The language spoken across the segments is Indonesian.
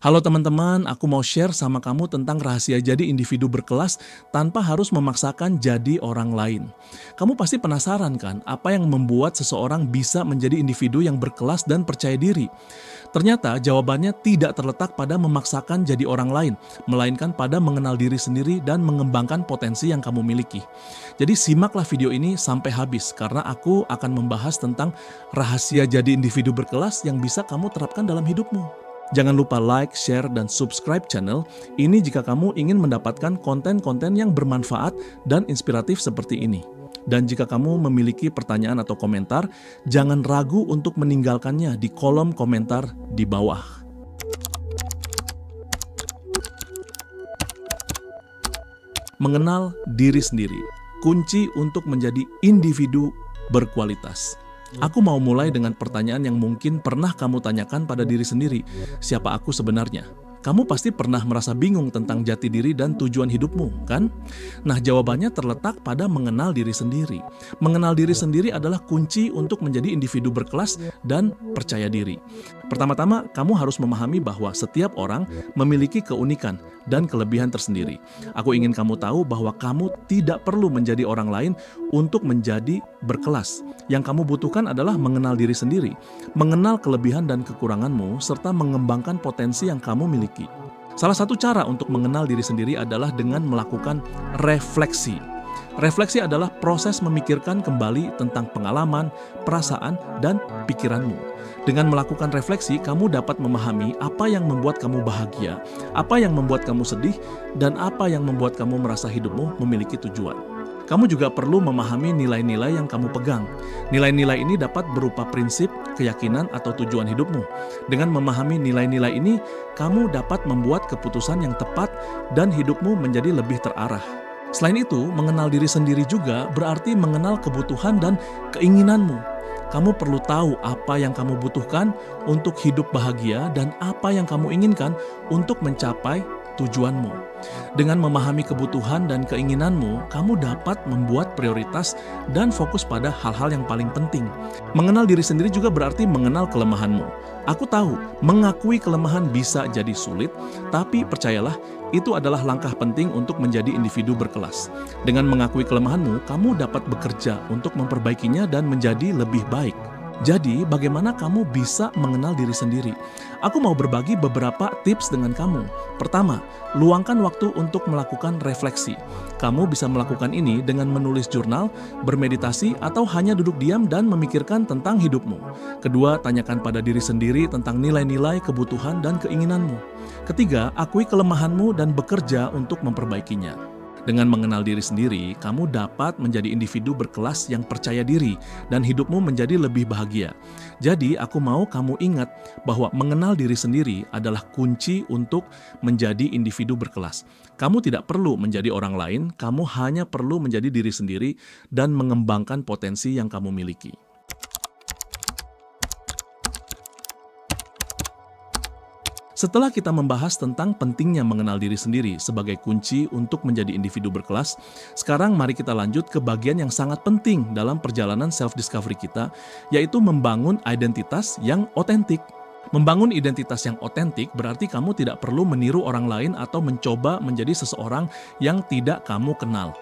Halo teman-teman, aku mau share sama kamu tentang rahasia jadi individu berkelas tanpa harus memaksakan jadi orang lain. Kamu pasti penasaran kan, apa yang membuat seseorang bisa menjadi individu yang berkelas dan percaya diri? Ternyata jawabannya tidak terletak pada memaksakan jadi orang lain, melainkan pada mengenal diri sendiri dan mengembangkan potensi yang kamu miliki. Jadi simaklah video ini sampai habis, karena aku akan membahas tentang rahasia jadi individu berkelas yang bisa kamu terapkan dalam hidupmu. Jangan lupa like, share, dan subscribe channel ini jika kamu ingin mendapatkan konten-konten yang bermanfaat dan inspiratif seperti ini. Dan jika kamu memiliki pertanyaan atau komentar, jangan ragu untuk meninggalkannya di kolom komentar di bawah. Mengenal diri sendiri, kunci untuk menjadi individu berkualitas. Aku mau mulai dengan pertanyaan yang mungkin pernah kamu tanyakan pada diri sendiri. Siapa aku sebenarnya? Kamu pasti pernah merasa bingung tentang jati diri dan tujuan hidupmu, kan? Nah, jawabannya terletak pada mengenal diri sendiri. Mengenal diri sendiri adalah kunci untuk menjadi individu berkelas dan percaya diri. Pertama-tama, kamu harus memahami bahwa setiap orang memiliki keunikan dan kelebihan tersendiri. Aku ingin kamu tahu bahwa kamu tidak perlu menjadi orang lain untuk menjadi berkelas. Yang kamu butuhkan adalah mengenal diri sendiri, mengenal kelebihan dan kekuranganmu, serta mengembangkan potensi yang kamu miliki. Salah satu cara untuk mengenal diri sendiri adalah dengan melakukan refleksi. Refleksi adalah proses memikirkan kembali tentang pengalaman, perasaan, dan pikiranmu. Dengan melakukan refleksi, kamu dapat memahami apa yang membuat kamu bahagia, apa yang membuat kamu sedih, dan apa yang membuat kamu merasa hidupmu memiliki tujuan. Kamu juga perlu memahami nilai-nilai yang kamu pegang. Nilai-nilai ini dapat berupa prinsip, keyakinan, atau tujuan hidupmu. Dengan memahami nilai-nilai ini, kamu dapat membuat keputusan yang tepat dan hidupmu menjadi lebih terarah. Selain itu, mengenal diri sendiri juga berarti mengenal kebutuhan dan keinginanmu. Kamu perlu tahu apa yang kamu butuhkan untuk hidup bahagia dan apa yang kamu inginkan untuk mencapai tujuanmu. Dengan memahami kebutuhan dan keinginanmu, kamu dapat membuat prioritas dan fokus pada hal-hal yang paling penting. Mengenal diri sendiri juga berarti mengenal kelemahanmu. Aku tahu, mengakui kelemahan bisa jadi sulit, tapi percayalah, itu adalah langkah penting untuk menjadi individu berkelas. Dengan mengakui kelemahanmu, kamu dapat bekerja untuk memperbaikinya dan menjadi lebih baik. Jadi, bagaimana kamu bisa mengenal diri sendiri? Aku mau berbagi beberapa tips dengan kamu. Pertama, luangkan waktu untuk melakukan refleksi. Kamu bisa melakukan ini dengan menulis jurnal, bermeditasi, atau hanya duduk diam dan memikirkan tentang hidupmu. Kedua, tanyakan pada diri sendiri tentang nilai-nilai, kebutuhan, dan keinginanmu. Ketiga, akui kelemahanmu dan bekerja untuk memperbaikinya. Dengan mengenal diri sendiri, kamu dapat menjadi individu berkelas yang percaya diri dan hidupmu menjadi lebih bahagia. Jadi, aku mau kamu ingat bahwa mengenal diri sendiri adalah kunci untuk menjadi individu berkelas. Kamu tidak perlu menjadi orang lain, kamu hanya perlu menjadi diri sendiri dan mengembangkan potensi yang kamu miliki. Setelah kita membahas tentang pentingnya mengenal diri sendiri sebagai kunci untuk menjadi individu berkelas, sekarang mari kita lanjut ke bagian yang sangat penting dalam perjalanan self-discovery kita, yaitu membangun identitas yang otentik. Membangun identitas yang otentik berarti kamu tidak perlu meniru orang lain atau mencoba menjadi seseorang yang tidak kamu kenal.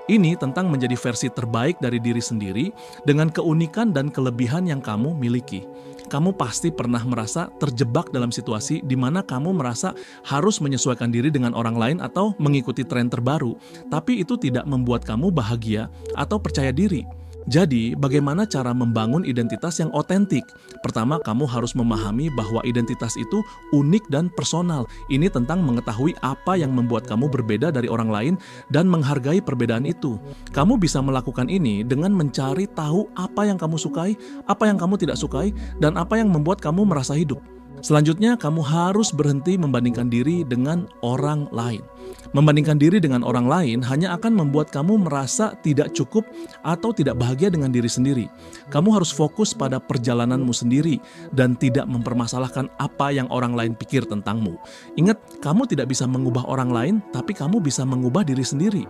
Ini tentang menjadi versi terbaik dari diri sendiri dengan keunikan dan kelebihan yang kamu miliki. Kamu pasti pernah merasa terjebak dalam situasi di mana kamu merasa harus menyesuaikan diri dengan orang lain atau mengikuti tren terbaru, tapi itu tidak membuat kamu bahagia atau percaya diri. Jadi, bagaimana cara membangun identitas yang otentik? Pertama, kamu harus memahami bahwa identitas itu unik dan personal. Ini tentang mengetahui apa yang membuat kamu berbeda dari orang lain dan menghargai perbedaan itu. Kamu bisa melakukan ini dengan mencari tahu apa yang kamu sukai, apa yang kamu tidak sukai, dan apa yang membuat kamu merasa hidup. Selanjutnya, kamu harus berhenti membandingkan diri dengan orang lain. Membandingkan diri dengan orang lain hanya akan membuat kamu merasa tidak cukup atau tidak bahagia dengan diri sendiri. Kamu harus fokus pada perjalananmu sendiri dan tidak mempermasalahkan apa yang orang lain pikir tentangmu. Ingat, kamu tidak bisa mengubah orang lain, tapi kamu bisa mengubah diri sendiri.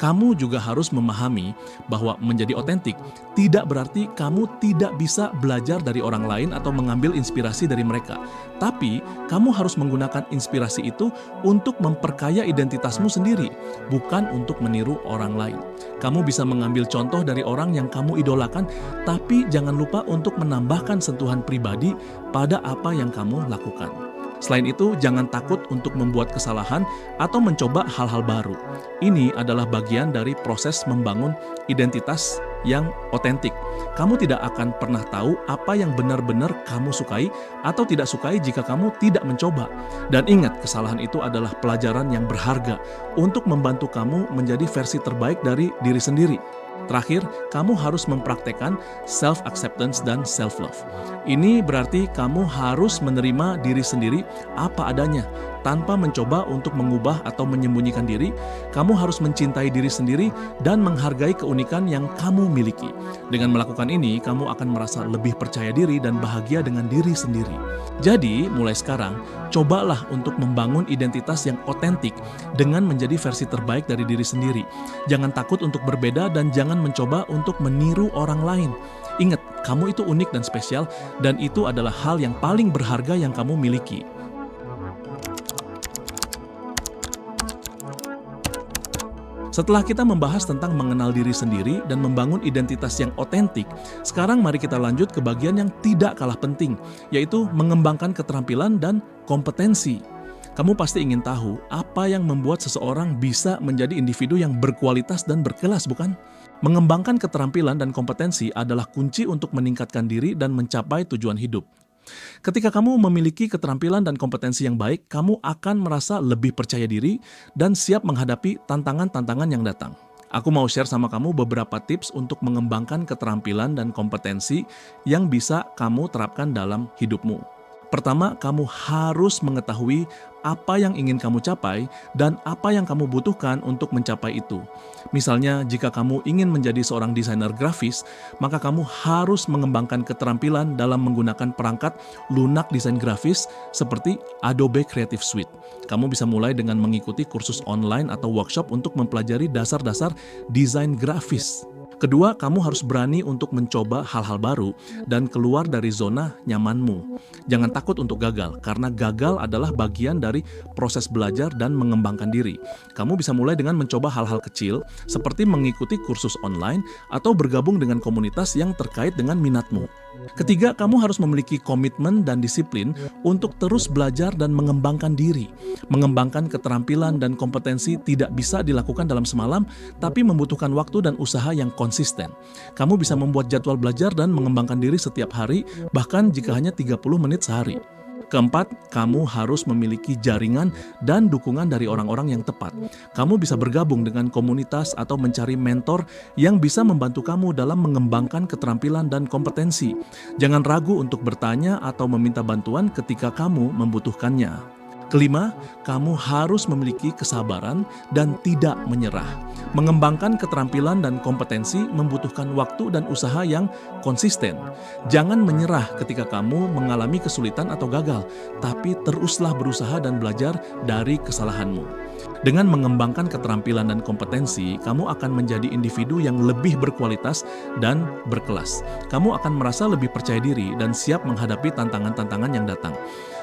Kamu juga harus memahami bahwa menjadi otentik tidak berarti kamu tidak bisa belajar dari orang lain atau mengambil inspirasi dari mereka. Tapi, kamu harus menggunakan inspirasi itu untuk memperkaya identitasmu sendiri, bukan untuk meniru orang lain. Kamu bisa mengambil contoh dari orang yang kamu idolakan, tapi jangan lupa untuk menambahkan sentuhan pribadi pada apa yang kamu lakukan. Selain itu, jangan takut untuk membuat kesalahan atau mencoba hal-hal baru. Ini adalah bagian dari proses membangun identitas yang otentik. Kamu tidak akan pernah tahu apa yang benar-benar kamu sukai atau tidak sukai jika kamu tidak mencoba. Dan ingat, kesalahan itu adalah pelajaran yang berharga untuk membantu kamu menjadi versi terbaik dari diri sendiri. Terakhir, kamu harus mempraktekkan self-acceptance dan self-love. Ini berarti kamu harus menerima diri sendiri apa adanya, tanpa mencoba untuk mengubah atau menyembunyikan diri. Kamu harus mencintai diri sendiri dan menghargai keunikan yang kamu miliki. Dengan melakukan ini, kamu akan merasa lebih percaya diri dan bahagia dengan diri sendiri. Jadi, mulai sekarang, cobalah untuk membangun identitas yang otentik dengan menjadi versi terbaik dari diri sendiri. Jangan takut untuk berbeda dan jangan mencoba untuk meniru orang lain. Ingat, kamu itu unik dan spesial, dan itu adalah hal yang paling berharga yang kamu miliki. Setelah kita membahas tentang mengenal diri sendiri dan membangun identitas yang otentik, sekarang mari kita lanjut ke bagian yang tidak kalah penting, yaitu mengembangkan keterampilan dan kompetensi. Kamu pasti ingin tahu apa yang membuat seseorang bisa menjadi individu yang berkualitas dan berkelas, bukan? Mengembangkan keterampilan dan kompetensi adalah kunci untuk meningkatkan diri dan mencapai tujuan hidup. Ketika kamu memiliki keterampilan dan kompetensi yang baik, kamu akan merasa lebih percaya diri dan siap menghadapi tantangan-tantangan yang datang. Aku mau share sama kamu beberapa tips untuk mengembangkan keterampilan dan kompetensi yang bisa kamu terapkan dalam hidupmu. Pertama, kamu harus mengetahui apa yang ingin kamu capai dan apa yang kamu butuhkan untuk mencapai itu. Misalnya, jika kamu ingin menjadi seorang desainer grafis, maka kamu harus mengembangkan keterampilan dalam menggunakan perangkat lunak desain grafis seperti Adobe Creative Suite. Kamu bisa mulai dengan mengikuti kursus online atau workshop untuk mempelajari dasar-dasar desain grafis. Kedua, kamu harus berani untuk mencoba hal-hal baru dan keluar dari zona nyamanmu. Jangan takut untuk gagal, karena gagal adalah bagian dari proses belajar dan mengembangkan diri. Kamu bisa mulai dengan mencoba hal-hal kecil, seperti mengikuti kursus online atau bergabung dengan komunitas yang terkait dengan minatmu. Ketiga, kamu harus memiliki komitmen dan disiplin untuk terus belajar dan mengembangkan diri. Mengembangkan keterampilan dan kompetensi tidak bisa dilakukan dalam semalam, tapi membutuhkan waktu dan usaha yang konsisten. Kamu bisa membuat jadwal belajar dan mengembangkan diri setiap hari, bahkan jika hanya 30 menit sehari. Keempat, kamu harus memiliki jaringan dan dukungan dari orang-orang yang tepat. Kamu bisa bergabung dengan komunitas atau mencari mentor yang bisa membantu kamu dalam mengembangkan keterampilan dan kompetensi. Jangan ragu untuk bertanya atau meminta bantuan ketika kamu membutuhkannya. Kelima, kamu harus memiliki kesabaran dan tidak menyerah. Mengembangkan keterampilan dan kompetensi membutuhkan waktu dan usaha yang konsisten. Jangan menyerah ketika kamu mengalami kesulitan atau gagal, tapi teruslah berusaha dan belajar dari kesalahanmu. Dengan mengembangkan keterampilan dan kompetensi, kamu akan menjadi individu yang lebih berkualitas dan berkelas. Kamu akan merasa lebih percaya diri dan siap menghadapi tantangan-tantangan yang datang.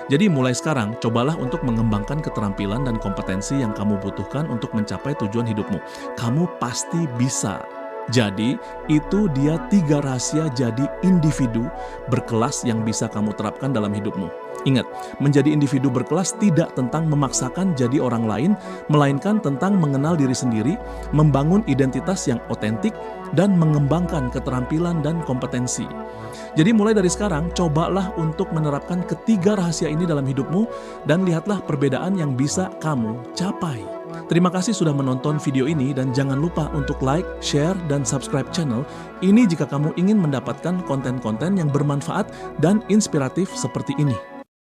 Jadi mulai sekarang, cobalah untuk mengembangkan keterampilan dan kompetensi yang kamu butuhkan untuk mencapai tujuan hidupmu. Kamu pasti bisa. Jadi, itu dia 3 rahasia jadi individu berkelas yang bisa kamu terapkan dalam hidupmu. Ingat, menjadi individu berkelas tidak tentang memaksakan jadi orang lain, melainkan tentang mengenal diri sendiri, membangun identitas yang otentik, dan mengembangkan keterampilan dan kompetensi. Jadi mulai dari sekarang, cobalah untuk menerapkan ketiga rahasia ini dalam hidupmu dan lihatlah perbedaan yang bisa kamu capai. Terima kasih sudah menonton video ini dan jangan lupa untuk like, share, dan subscribe channel ini jika kamu ingin mendapatkan konten-konten yang bermanfaat dan inspiratif seperti ini.